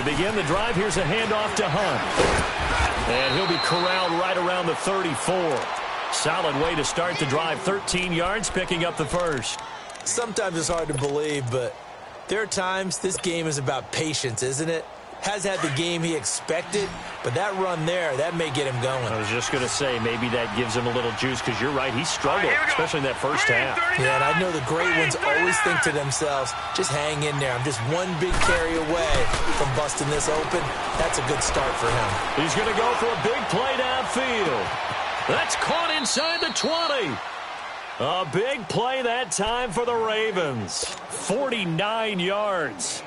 To begin the drive, here's a handoff to Hunt. And he'll be corralled right around the 34. Solid way to start the drive. 13 yards, picking up the first. Sometimes it's hard to believe, but there are times this game is about patience, isn't it? Has had the game he expected, but that run there, that may get him going. I was just going to say, maybe that gives him a little juice, because you're right, he struggled, especially in that first half. Yeah, and I know the great ones always think to themselves, just hang in there. I'm just one big carry away from busting this open. That's a good start for him. He's going to go for a big play downfield. That's caught inside the 20. A big play that time for the Ravens. 49 yards.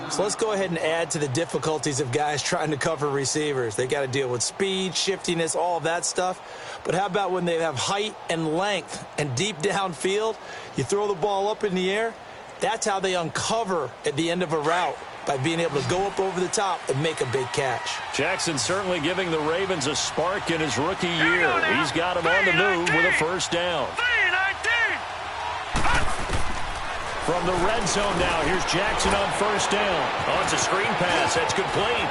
So let's go ahead and add to the difficulties of guys trying to cover receivers. They got to deal with speed, shiftiness, all of that stuff. But how about when they have height and length and deep downfield? You throw the ball up in the air. That's how they uncover at the end of a route, by being able to go up over the top and make a big catch. Jackson certainly giving the Ravens a spark in his rookie year. He's got him on the move with a first down. From the red zone now, here's Jackson on first down. Oh, it's a screen pass. That's complete.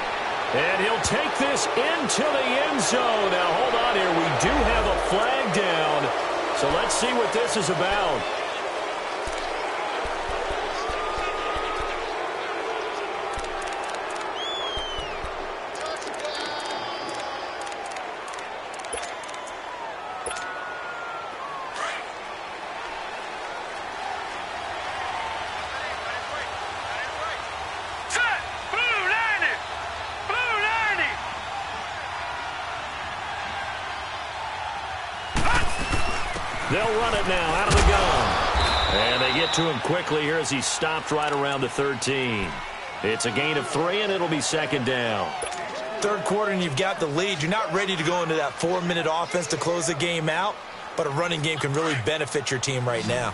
And he'll take this into the end zone. Now, hold on here. We do have a flag down. So let's see what this is about. They'll run it now out of the gun. And they get to him quickly here as he stopped right around the 13. It's a gain of 3, and it'll be second down. Third quarter, and you've got the lead. You're not ready to go into that 4-minute offense to close the game out, but a running game can really benefit your team right now.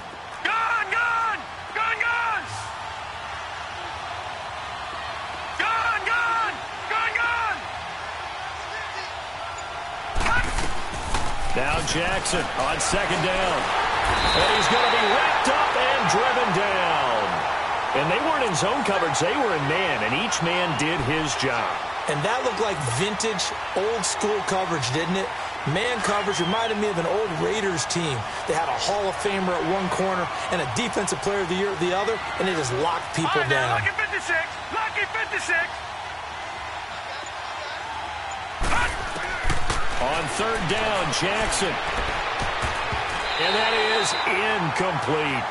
Now Jackson on second down. And he's going to be wrapped up and driven down. And they weren't in zone coverage. They were in man, and each man did his job. And that looked like vintage, old-school coverage, didn't it? Man coverage reminded me of an old Raiders team. They had a Hall of Famer at one corner and a Defensive Player of the Year at the other, and they just locked people down. Lucky 56! Lucky 56! On third down, Jackson. And that is incomplete.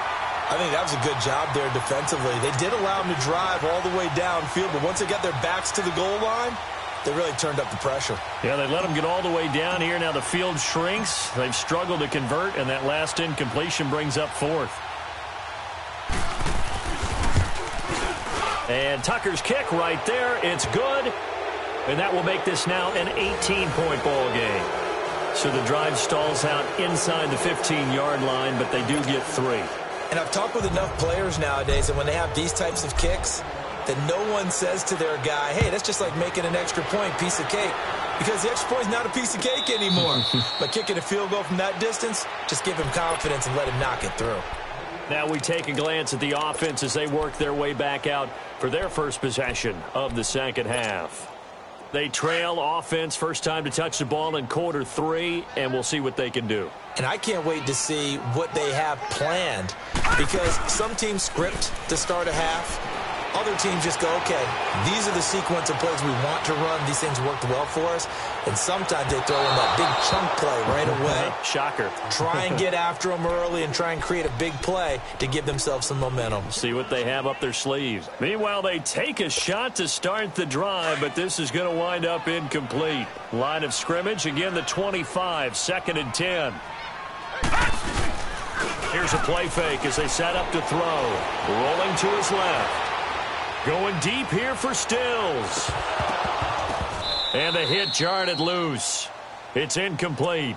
I think that was a good job there defensively. They did allow him to drive all the way downfield, but once they got their backs to the goal line, they really turned up the pressure. Yeah, they let him get all the way down here. Now the field shrinks. They've struggled to convert, and that last incompletion brings up fourth. And Tucker's kick right there. It's good. And that will make this now an 18-point ball game. So the drive stalls out inside the 15-yard line, but they do get 3. And I've talked with enough players nowadays, and when they have these types of kicks, that no one says to their guy, hey, that's just like making an extra point, piece of cake. Because the extra point is not a piece of cake anymore. But kicking a field goal from that distance, just give him confidence and let him knock it through. Now we take a glance at the offense as they work their way back out for their first possession of the second half. They trail offense, first time to touch the ball in quarter 3, and we'll see what they can do. And I can't wait to see what they have planned, because some teams script to start a half. Other teams just go, okay, these are the sequence of plays we want to run. These things worked well for us. And sometimes they throw in that big chunk play right away. Shocker. Try and get after them early and try and create a big play to give themselves some momentum. See what they have up their sleeves. Meanwhile, they take a shot to start the drive, but this is going to wind up incomplete. Line of scrimmage, again, the 25, second and 10. Here's a play fake as they set up to throw. Rolling to his left. Going deep here for Stills. And the hit jarred it loose. It's incomplete.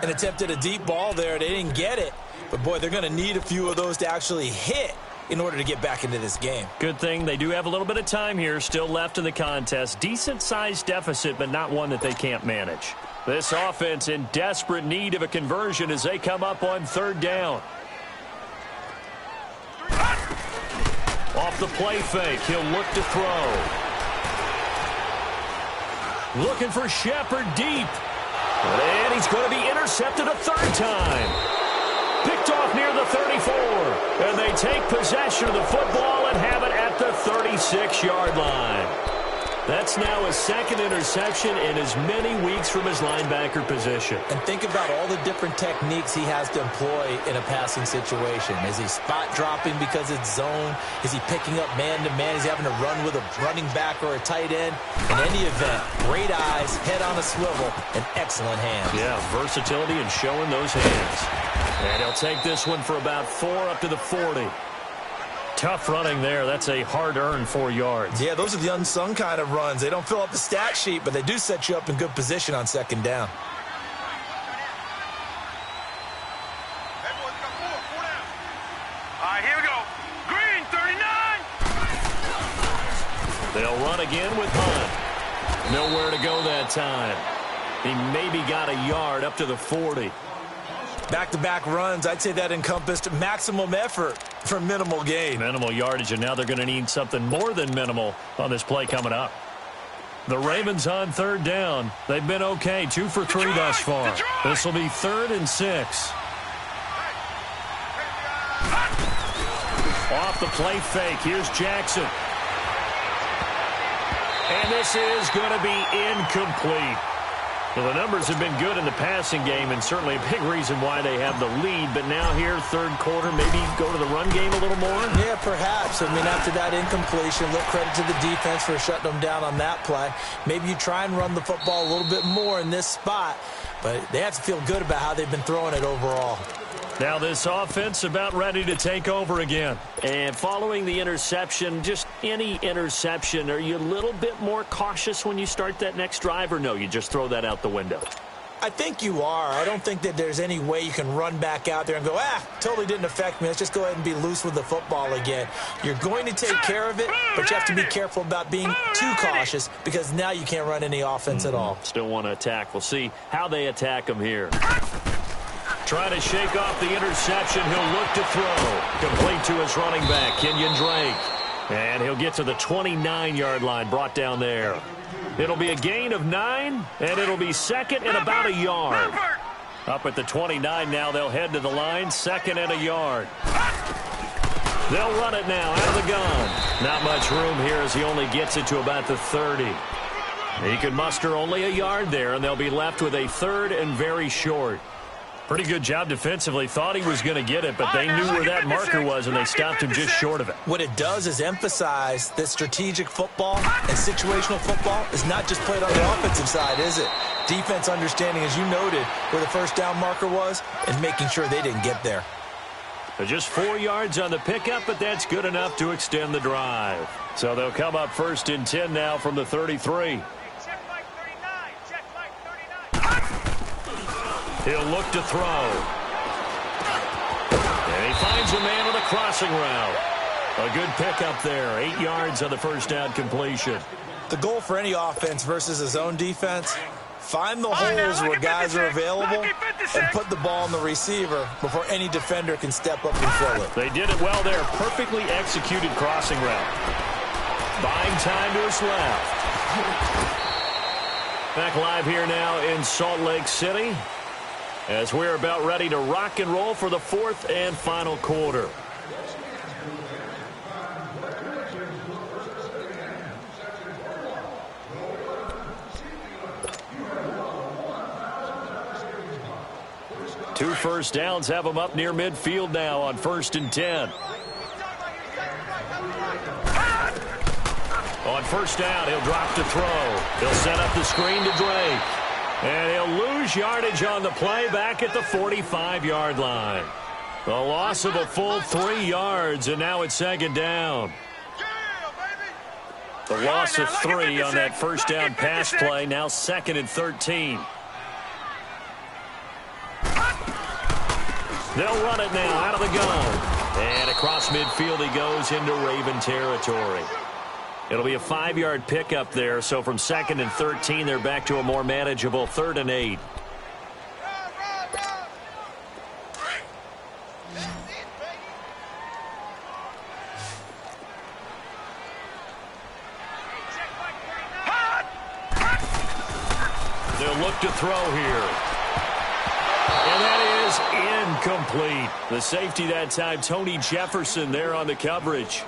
An attempt at a deep ball there. They didn't get it. But, boy, they're going to need a few of those to actually hit in order to get back into this game. Good thing they do have a little bit of time here still left in the contest. Decent-sized deficit, but not one that they can't manage. This offense in desperate need of a conversion as they come up on third down. Off the play fake, he'll look to throw. Looking for Shepard deep. And he's going to be intercepted a third time. Picked off near the 34. And they take possession of the football and have it at the 36-yard line. That's now his second interception in as many weeks from his linebacker position. And think about all the different techniques he has to employ in a passing situation. Is he spot dropping because it's zone? Is he picking up man-to-man? Is he having to run with a running back or a tight end? In any event, great eyes, head on a swivel, and excellent hands. Yeah, versatility and showing those hands. And he'll take this one for about 4 up to the 40. Tough running there. That's a hard-earned 4 yards. Yeah, those are the unsung kind of runs. They don't fill up the stat sheet, but they do set you up in good position on second down. All right, here we go. Green, 39. They'll run again with Hunt. Nowhere to go that time. He maybe got a yard up to the 40. Back-to-back runs, I'd say that encompassed maximum effort for minimal gain. Minimal yardage, and now they're going to need something more than minimal on this play coming up. The Ravens on third down. They've been okay, 2 for 3 thus far. This will be 3rd and 6. Off the play fake, here's Jackson. And this is going to be incomplete. Well, the numbers have been good in the passing game, and certainly a big reason why they have the lead. But now here, third quarter, maybe go to the run game a little more? Yeah, perhaps. I mean, after that incompletion, look, credit to the defense for shutting them down on that play. Maybe you try and run the football a little bit more in this spot, but they have to feel good about how they've been throwing it overall. Now this offense about ready to take over again. And following the interception, just any interception, are you a little bit more cautious when you start that next drive, or no, you just throw that out the window? I think you are. I don't think that there's any way you can run back out there and go, totally didn't affect me. Let's just go ahead and be loose with the football again. You're going to take care of it, but you have to be careful about being too cautious because now you can't run any offense at all. Still want to attack. We'll see how they attack them here. Trying to shake off the interception. He'll look to throw. Complete to his running back, Kenyon Drake. And he'll get to the 29-yard line, brought down there. It'll be a gain of 9, and it'll be second and about a yard. Up at the 29 now, they'll head to the line, 2nd and a yard. They'll run it now out of the gun. Not much room here as he only gets it to about the 30. He can muster only a yard there, and they'll be left with a 3rd and very short. Pretty good job defensively. Thought he was going to get it, but they knew where that marker was, and they stopped him just short of it. What it does is emphasize that strategic football and situational football is not just played on the offensive side, is it? Defense understanding, as you noted, where the first down marker was and making sure they didn't get there. Just 4 yards on the pickup, but that's good enough to extend the drive. So they'll come up 1st and 10 now from the 33. He'll look to throw. And he finds a man with a crossing route. A good pickup there. 8 yards on the first down completion. The goal for any offense versus a zone defense, find the holes where guys are available and put the ball on the receiver before any defender can step up and fill it. They did it well there. Perfectly executed crossing route. Buying time to his left. Back live here now in Salt Lake City, as we're about ready to rock and roll for the 4th and final quarter. Two first downs have them up near midfield now on 1st and 10. On 1st down, he'll drop to throw. He'll set up the screen to Drake. And he'll lose yardage on the play back at the 45-yard line. The loss of a full 3 yards, and now it's 2nd down. The loss of 3 on that first down pass play, now 2nd and 13. They'll run it now out of the gun. And across midfield he goes into Raven territory. It'll be a 5-yard pickup there, so from 2nd and 13, they're back to a more manageable 3rd and 8. look to throw here. And that is incomplete. The safety that time, Tony Jefferson there on the coverage.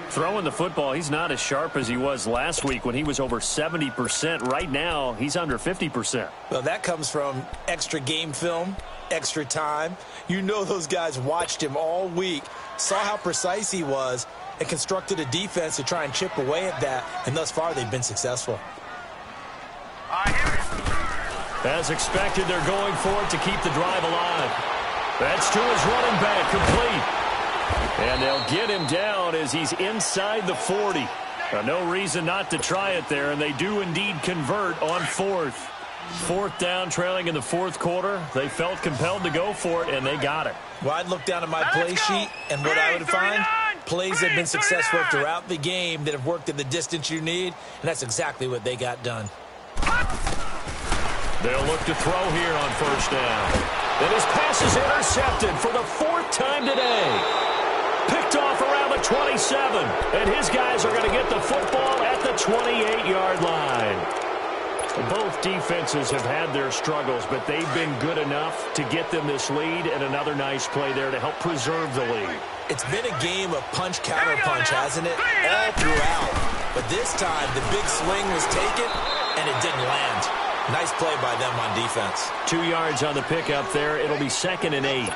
Throwing the football, he's not as sharp as he was last week when he was over 70%. Right now, he's under 50%. Well, that comes from extra game film, extra time. You know those guys watched him all week, saw how precise he was, and constructed a defense to try and chip away at that, and thus far they've been successful. As expected, they're going for it to keep the drive alive. That's to his running back, complete. And they'll get him down as he's inside the 40. No reason not to try it there, and they do indeed convert on fourth. Fourth down, trailing in the fourth quarter. They felt compelled to go for it, and they got it. Well, I'd look down at my play sheet, and what I would find, plays have been successful throughout the game that have worked at the distance you need, and that's exactly what they got done. They'll look to throw here on first down. And his pass is intercepted for the fourth time today. Picked off around the 27. And his guys are going to get the football at the 28-yard line. Both defenses have had their struggles, but they've been good enough to get them this lead, and another nice play there to help preserve the lead. It's been a game of punch-counter-punch, hasn't it? All throughout. But this time, the big swing was taken, and it didn't land. Nice play by them on defense. 2 yards on the pickup there. It'll be 2nd and 8.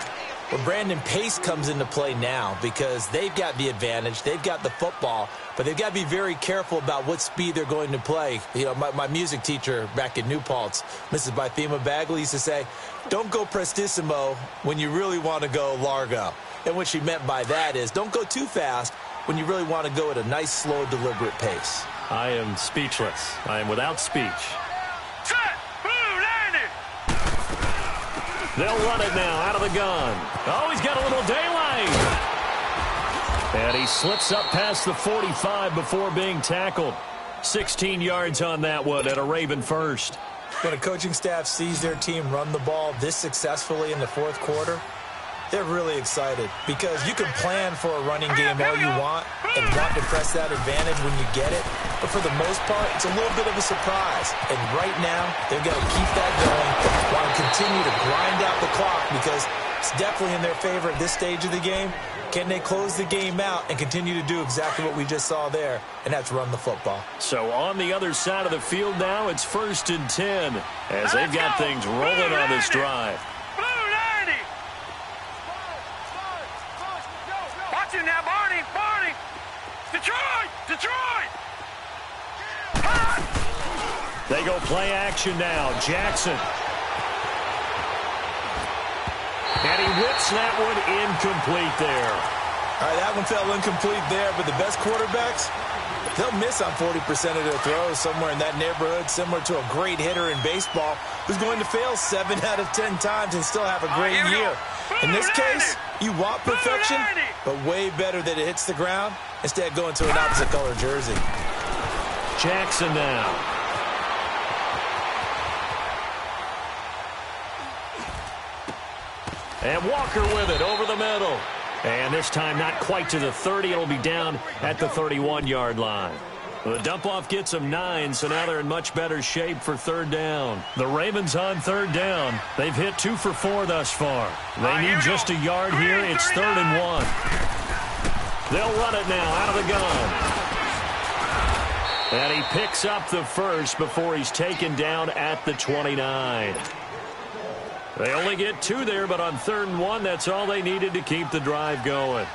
Well, Brandon, pace comes into play now because they've got the advantage. They've got the football, but they've got to be very careful about what speed they're going to play. You know, my music teacher back in New Paltz, Mrs. Bythema Bagley, used to say, don't go prestissimo when you really want to go largo. And what she meant by that is don't go too fast when you really want to go at a nice, slow, deliberate pace. I am speechless. I am without speech. They'll run it now out of the gun. Oh, he's got a little daylight. And he slips up past the 45 before being tackled. 16 yards on that one at a Raven first. When a coaching staff sees their team run the ball this successfully in the fourth quarter, they're really excited because you can plan for a running game all you want and want to press that advantage when you get it. But for the most part, it's a little bit of a surprise. And right now, they've got to keep that going while continue to grind out the clock because it's definitely in their favor at this stage of the game. Can they close the game out and continue to do exactly what we just saw there, and that's run the football? So on the other side of the field now, it's 1st and 10 as they've got things rolling on this drive. Now, Barney! Detroit! They go play action now. Jackson. And he whips that one incomplete there. All right, that one fell incomplete there, but the best quarterbacks, they'll miss on 40% of their throws somewhere in that neighborhood, similar to a great hitter in baseball who's going to fail 7 out of 10 times and still have a great year. In this case, you want perfection, but way better that it hits the ground instead of going to an opposite color jersey. Jackson now. And Walker with it over the middle. And this time not quite to the 30. It'll be down at the 31-yard line. The dump-off gets them 9, so now they're in much better shape for 3rd down. The Ravens on 3rd down. They've hit 2 for 4 thus far. They need just a yard here. It's 3rd and 1. They'll run it now out of the gun. And he picks up the first before he's taken down at the 29. They only get 2 there, but on 3rd and 1, that's all they needed to keep the drive going.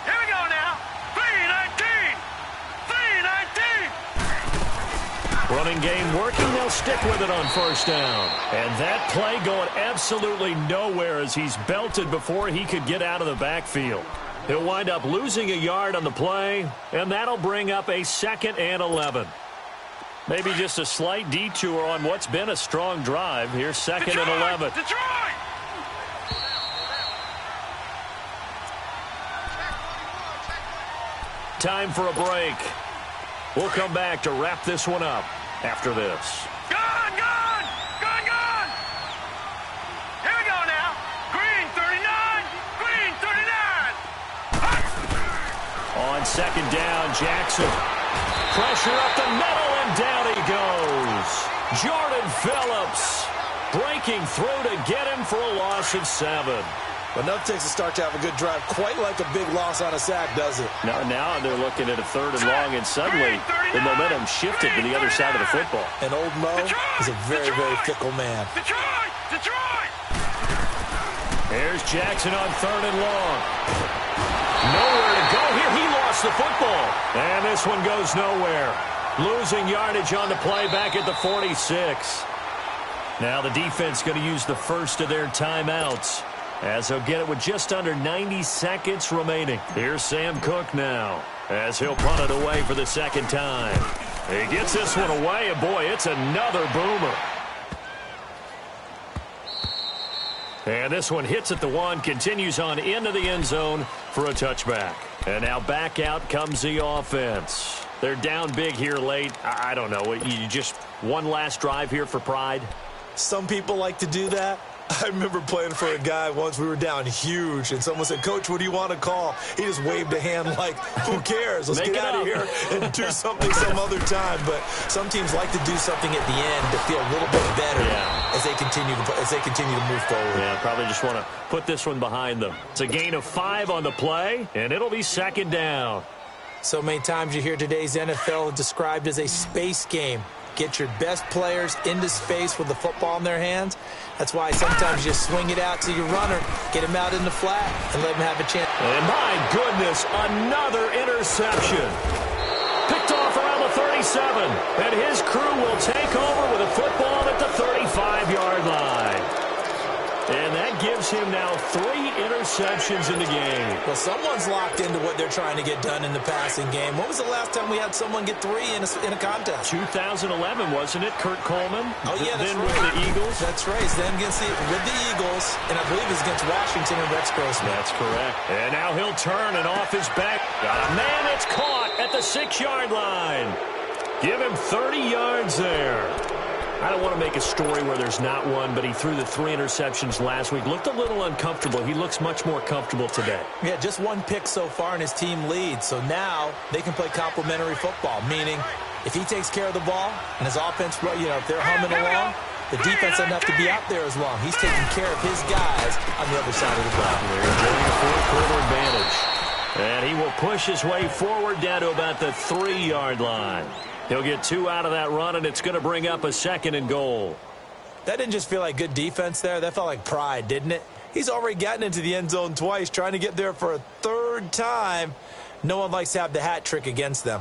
Here we go now. 3-19. Running game working. They'll stick with it on 1st down. And that play going absolutely nowhere as he's belted before he could get out of the backfield. He'll wind up losing a yard on the play, and that'll bring up a 2nd and 11. Maybe just a slight detour on what's been a strong drive. Here's 2nd and 11. Detroit! Time for a break. We'll come back to wrap this one up after this. Gone! Here we go now. Green 39. On 2nd down, Jackson. Pressure up the middle, and down he goes. Jordan Phillips breaking through to get him for a loss of 7. Enough takes a start to have a good drive, quite like a big loss on a sack, does it? Now they're looking at a 3rd and long, and suddenly the momentum shifted to the other side of the football. And old Mo is a very, very fickle man. Detroit! Here's Jackson on 3rd and long. Nowhere to go here. He lost the football. And this one goes nowhere. Losing yardage on the play back at the 46. Now the defense going to use the first of their timeouts, as they'll get it with just under 90 seconds remaining. Here's Sam Cook now, as he'll punt it away for the 2nd time. He gets this one away, and boy, it's another boomer. And this one hits at the 1, continues on into the end zone for a touchback. And now back out comes the offense. They're down big here late. I don't know. You just one last drive here for pride? Some people like to do that. I remember playing for a guy once. We were down huge, and someone said, "Coach, what do you want to call?" He just waved a hand like, who cares? Let's get out of here and do something some other time. But some teams like to do something at the end to feel a little bit better as they continue to move forward. Yeah, probably just want to put this one behind them. It's a gain of 5 on the play, and it'll be 2nd down. So many times you hear today's NFL described as a space game. Get your best players into space with the football in their hands. That's why sometimes you swing it out to your runner, get him out in the flat, and let him have a chance. And my goodness, another interception. Picked off around the 37, and his crew will take over with a football at the 35-yard line. And that gives him now 3 interceptions in the game. Well, someone's locked into what they're trying to get done in the passing game. When was the last time we had someone get 3 in a contest? 2011, wasn't it? Kurt Coleman? Oh, yeah, that's then right. With the Eagles? That's right. Then with the Eagles, and I believe it's against Washington and Rex Grossman. That's correct. And now he'll turn and off his back. Got a man that's caught at the 6-yard line. Give him 30 yards there. I don't want to make a story where there's not one, but he threw the 3 interceptions last week. Looked a little uncomfortable. He looks much more comfortable today. Yeah, just 1 pick so far and his team leads. So now they can play complementary football, meaning if he takes care of the ball and his offense, if they're humming along, the defense doesn't have to be out there as long. He's taking care of his guys on the other side of the ball. They're enjoying the 4th-quarter advantage. And he will push his way forward down to about the 3-yard line. He'll get 2 out of that run, and it's going to bring up a 2nd and goal. That didn't just feel like good defense there. That felt like pride, didn't it? He's already gotten into the end zone twice, trying to get there for a 3rd time. No one likes to have the hat trick against them.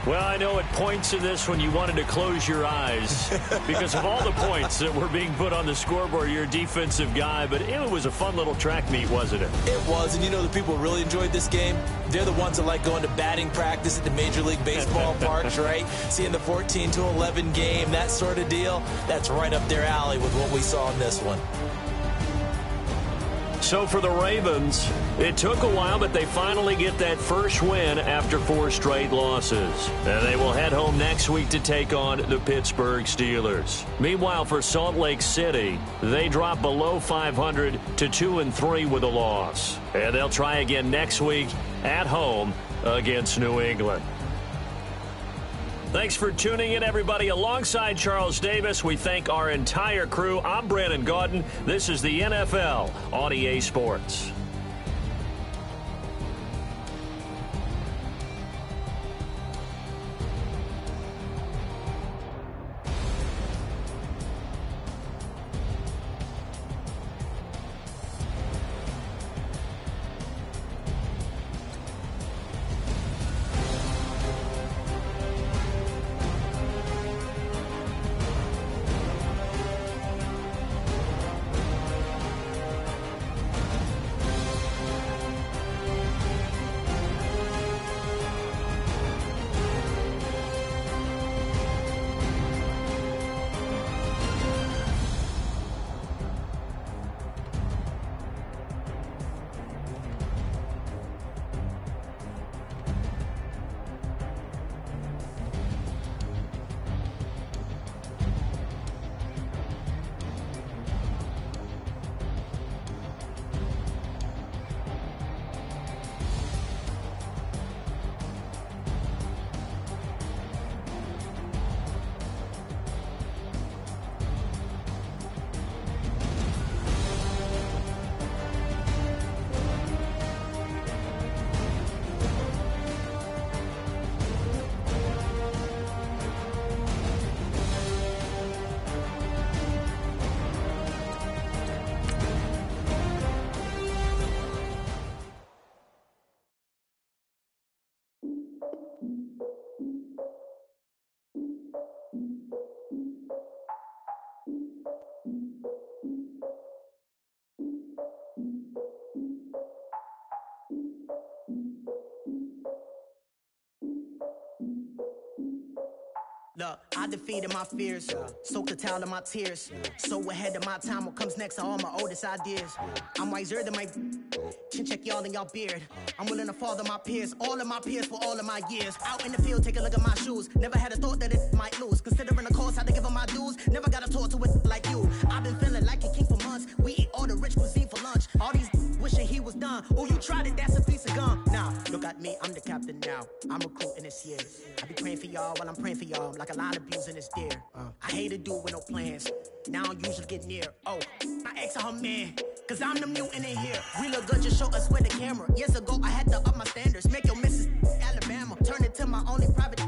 Well, I know at points in this when you wanted to close your eyes because of all the points that were being put on the scoreboard. You're a defensive guy, but it was a fun little track meet, wasn't it? It was, and you know the people who really enjoyed this game? They're the ones that like going to batting practice at the Major League Baseball parks, right? Seeing the 14-11 game, that sort of deal. That's right up their alley with what we saw in this one. So for the Ravens, it took a while, but they finally get that first win after 4 straight losses. And they will head home next week to take on the Pittsburgh Steelers. Meanwhile, for Salt Lake City, they drop below 500 to 2-3 with a loss. And they'll try again next week at home against New England. Thanks for tuning in, everybody. Alongside Charles Davis, we thank our entire crew. I'm Brandon Gaudin. This is the NFL on EA Sports. Look, I defeated my fears, soaked the towel in my tears. So ahead of my time, what comes next are all my oldest ideas. I'm wiser than my chin check y'all in y'all beard. I'm willing to father my peers, all of my peers for all of my years. Out in the field, take a look at my shoes. Never had a thought that it might lose. Considering the cost, had to give them my dues. Never got a talk to it like you. I've been feeling like a king for months. We eat all the rich cuisine for lunch. All these wishing he was done. Oh, you tried it, that's a piece of gum. Now, look at me, I'm the captain now. I'm recruiting this year. I be praying for y'all while I'm praying for y'all. Like a line of abusing this deer. I hate to do with no plans. Now I usually get near. Oh, my ex and her man. Cause I'm the mutant in here. We look good, just show us where the camera. Years ago, I had to up my standards. Make your missus Alabama. Turn it to my only private.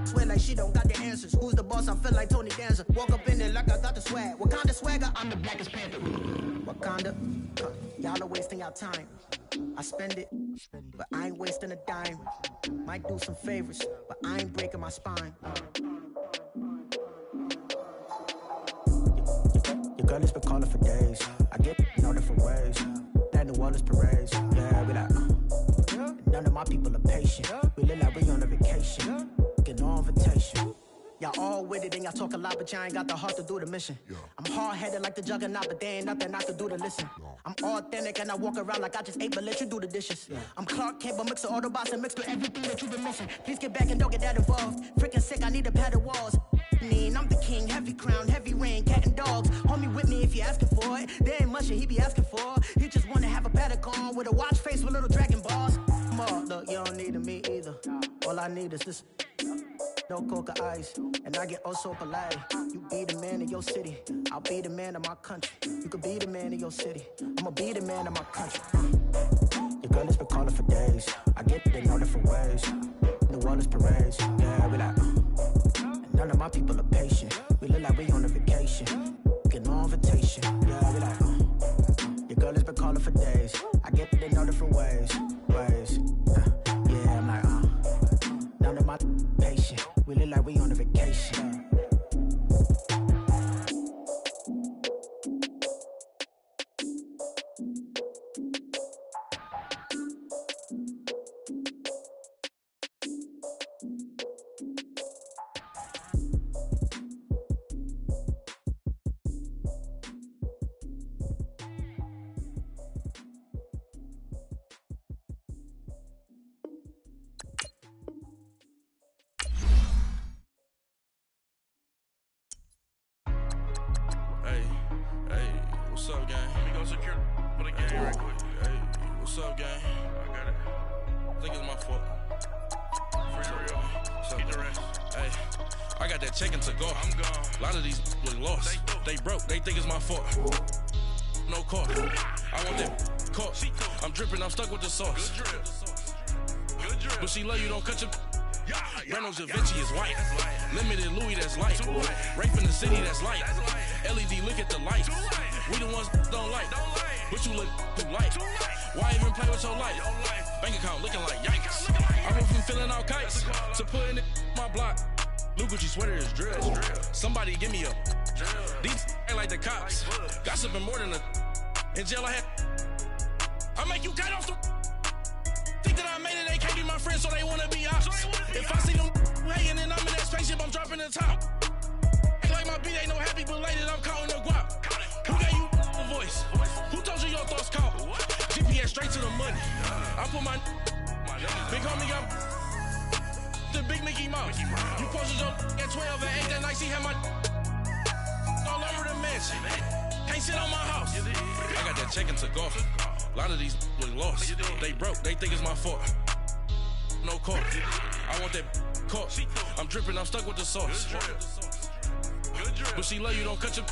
Swear like she don't got the answers. Who's the boss? I feel like Tony Danza. Walk up in there like I got the swag. What kind of swagger? I'm the blackest panther. Wakanda. Y'all are wasting your time. I spend it, but I ain't wasting a dime. Might do some favors, but I ain't breaking my spine. Your girl has been calling for days. I get in all different ways. That New Orleans parades. Yeah, we like, none of my people are patient. We look like we on a vacation. Get no invitation. Y'all all with it and y'all talk a lot, but y'all ain't got the heart to do the mission. I'm hard-headed like the juggernaut, but there ain't nothing I can do to listen. I'm authentic and I walk around like I just ate, but let you do the dishes. I'm Clark Kent, but mix the Autobots and mix with everything that you've been missing. Please get back and don't get that involved. Freaking sick, I need a padded walls. I'm the king, heavy crown, heavy rain, cat and dogs. Homie with me if you're asking for it. There ain't much that he be asking for. He just wanna have a paddock on with a watch face with little dragon balls. Look, you don't need me either. All I need is this. No coca ice, and I get oh so polite. You be the man of your city, I'll be the man of my country. You could be the man of your city, I'ma be the man of my country. Your girl has been calling for days. I get it in all different ways. New Orleans parades, yeah, we like. And none of my people are patient. We look like we on a vacation. Get no invitation, yeah, we like. Your girl has been calling for days. I get it in all different ways. Yeah, I'm like, none of my patient. We look like we on a vacation. What's up, gang? Let me go secure for the game right quick. Hey, what's up, gang? I got it. I think it's my fault. For real. Keep the rest. Hey, I got that checking to go. I'm gone. A lot of these look lost. They broke. They think it's my fault. No car. I want that car. I'm dripping. I'm stuck with the sauce. Good drip. Good drip. But she love you. Don't cut your. Yeah. Reynolds Da Vinci is white. That's light. Limited Louis, that's light. Rape in the city, that's light. LED, look at the lights. We the ones don't like. But you look too light. Why even play with your life? Bank account looking like yikes. I went from filling out kites to putting it in my block. Blue Gucci sweater is drill. Somebody give me a these ain't like the cops. Gossiping more than a in jail I had. I make you cut off the think that I made it, they can't be my friends, so they wanna be ops. If I see them hanging and I'm in that spaceship, I'm dropping the top. Ain't like my beat ain't no happy belated, I'm counting the guap. Who gave you a voice? Who told you your thoughts count? GPS straight to the money. I put my big homie got the big Mickey Mouse. You posted your at 12 and 8 that night, she had my all over the mansion. Can't sit on my house. I got that checking to go. A lot of these look lost. They broke, they think it's my fault. No car. I want that car. I'm dripping, I'm stuck with the sauce. But she love you, don't cut your.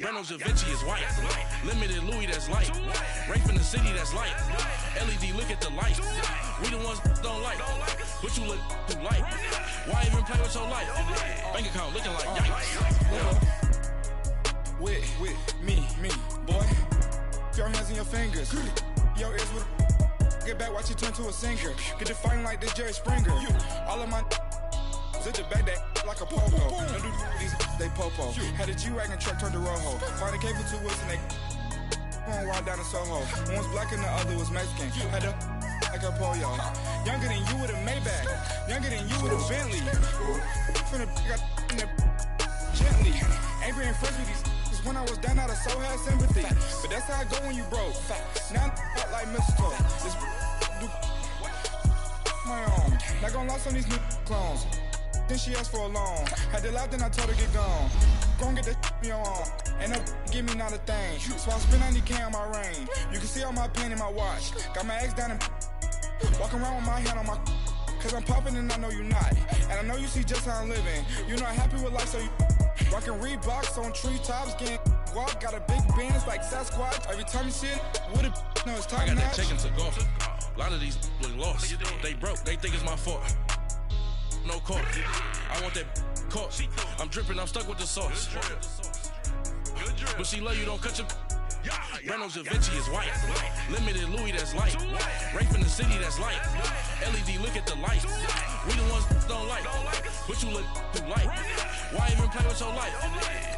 Reynolds Da Vinci is white. Limited Louis, that's light. Rape in the city, that's light. LED, look at the lights. We the ones don't like. But you look too light. Why even play with your life? Bank account looking like yikes. With me, boy. Your hands and your fingers. Your ears with get back, watch you turn to a singer. Get it fighting like this Jerry Springer. All of my zit the back that like a popo. Don't do these they popo. Had a G-Wagon truck turned to Rojo. Find a cable 2 wheels and they going wild down in Soho. One was black and the other was Mexican. Had a like a polio. Younger than you with a Maybach. Younger than you with a Bentley. From the got in the gently. Ain't been friends with these when I was down out of so had sympathy. But that's how I go when you broke. Now I'm like mistletoe. This do my own. Not gonna lie on these new clones. Then she asked for a loan. Had to laugh, then I told her get gone. Gon' get that me on. Ain't no give me not a thing. So I spend 90K on my range. You can see all my pain in my watch. Got my ex down and walking around with my hand on my. Cause I'm popping and I know you not. And I know you see just how I'm living. You're not happy with life, so you rockin' Reeboks on treetops, getting walk. Got a big bands like Sasquatch. Every time you see it, with it, no, it's time. I got that chicken to golf. A lot of these look lost. They broke, they think it's my fault. No court. I want that caught. I'm dripping, I'm stuck with the sauce. But she love you, don't cut your. Reynolds Da Vinci is white. Limited Louis, that's light. Rape in the city, that's light. LED, look at the light. We the ones don't like. But you look too light. Why even play with your life?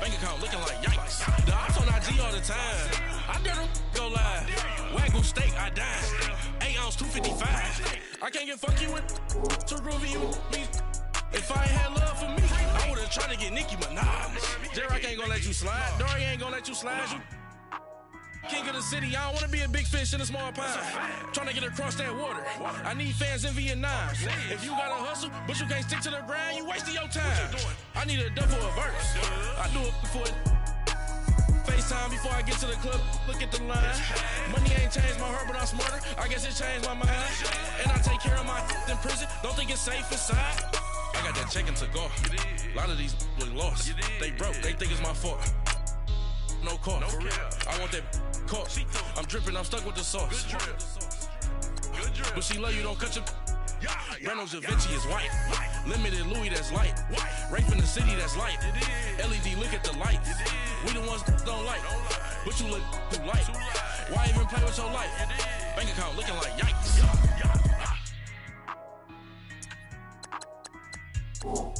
Bank account looking like yikes. The ops on IG all the time. I dare them go live. Wagyu steak, I died. 8 ounce, 255. I can't get fuck you with too groovy you me. If I ain't had love for me, I would've tried to get Nicki Minaj. J-Rock ain't gonna let you slide. Dory ain't gonna let you slide. You king of the city, I don't wanna be a big fish in a small pond. Trying to get across that water. I need fans in Vietnam. If you gotta hustle, but you can't stick to the grind, you wasting your time. I need a double a verse. I do it before FaceTime before I get to the club. Look at the line. Money ain't changed my heart, but I'm smarter. I guess it changed my mind. And I take care of my in prison. Don't think it's safe inside. I got that chicken to go. A lot of these look lost. They broke, they think it's my fault. No court. I want that caught. I'm dripping, I'm stuck with the sauce. But she love you, don't cut your. Reynolds Da Vinci is white. Limited Louis, that's light. Rape in the city, that's light. LED, look at the light. We the ones don't like. But you look too light. Why even play with your life? Bank account looking like yikes. Whoa.